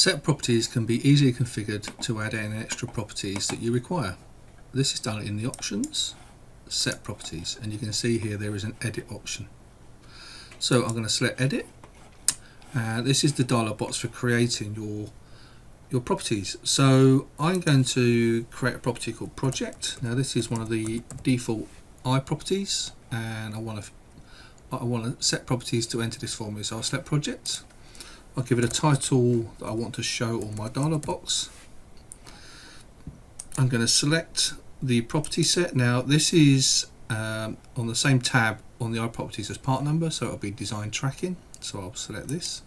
Set properties can be easily configured to add any extra properties that you require. This is done in the options, set properties, and you can see here there is an edit option. So I'm going to select edit. This is the dialog box for creating your properties. So I'm going to create a property called project. Now this is one of the default iProperties, and I want to set properties to enter this for me. So I'll select project. I'll give it a title that I want to show on my dialog box. I'm going to select the property set. Now this is on the same tab on the iProperties as part number, so it'll be design tracking. So I'll select this,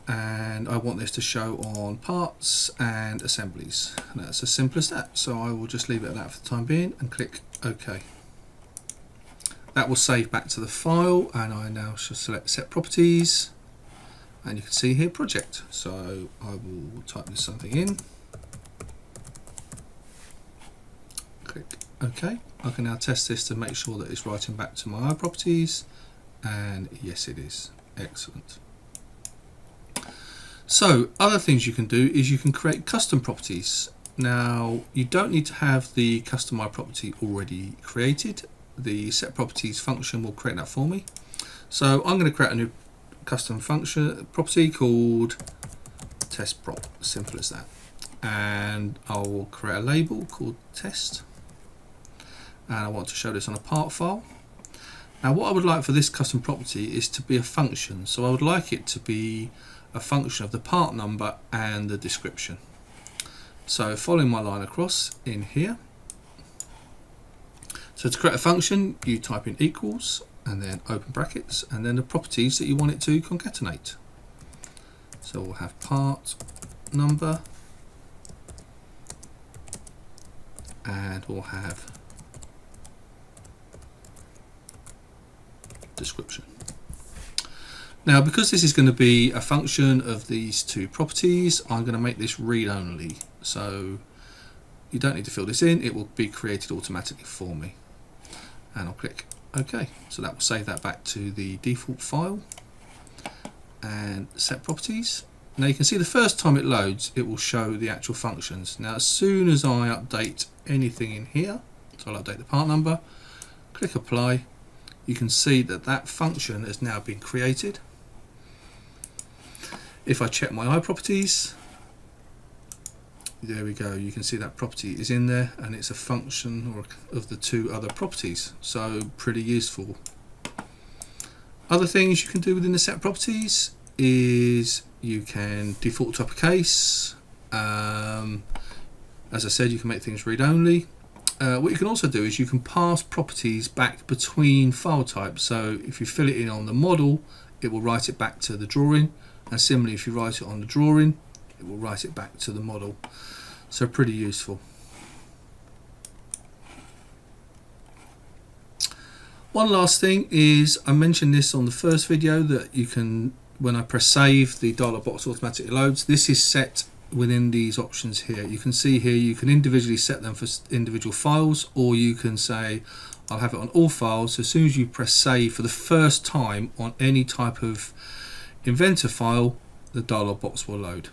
and I want this to show on parts and assemblies. And that's as simple as that. So I will just leave it at that for the time being and click OK. That will save back to the file, and I now shall select set properties, and you can see here project. So I will type this something in, click OK. I can now test this to make sure that it's writing back to my iProperties, and yes it is. Excellent. So other things you can do is you can create custom properties. Now you don't need to have the custom iProperty already created. The set properties function will create that for me. So I'm going to create a new custom function property called test prop, simple as that. And I will create a label called test, and I want to show this on a part file. Now what I would like for this custom property is to be a function. So I would like it to be a function of the part number and the description. So following my line across in here. So to create a function, you type in equals and then open brackets and then the properties that you want it to concatenate. So we'll have part number, and we'll have description. Now because this is going to be a function of these two properties, I'm going to make this read only. So you don't need to fill this in, it will be created automatically for me. And I'll click OK. So that will save that back to the default file and set properties. Now you can see the first time it loads, it will show the actual functions. Now as soon as I update anything in here, so I'll update the part number, click apply, you can see that that function has now been created. If I check my iProperties, there we go, you can see that property is in there and it's a function of the two other properties, so pretty useful. Other things you can do within the set properties is you can default to uppercase. As I said, you can make things read only. What you can also do is you can pass properties back between file types. So if you fill it in on the model, it will write it back to the drawing, and similarly if you write it on the drawing, it will write it back to the model. So pretty useful. One last thing is, I mentioned this on the first video, that you can, when I press save, the dialog box automatically loads. This is set within these options here. You can see here you can individually set them for individual files, or you can say I'll have it on all files. So as soon as you press save for the first time on any type of Inventor file, the dialog box will load.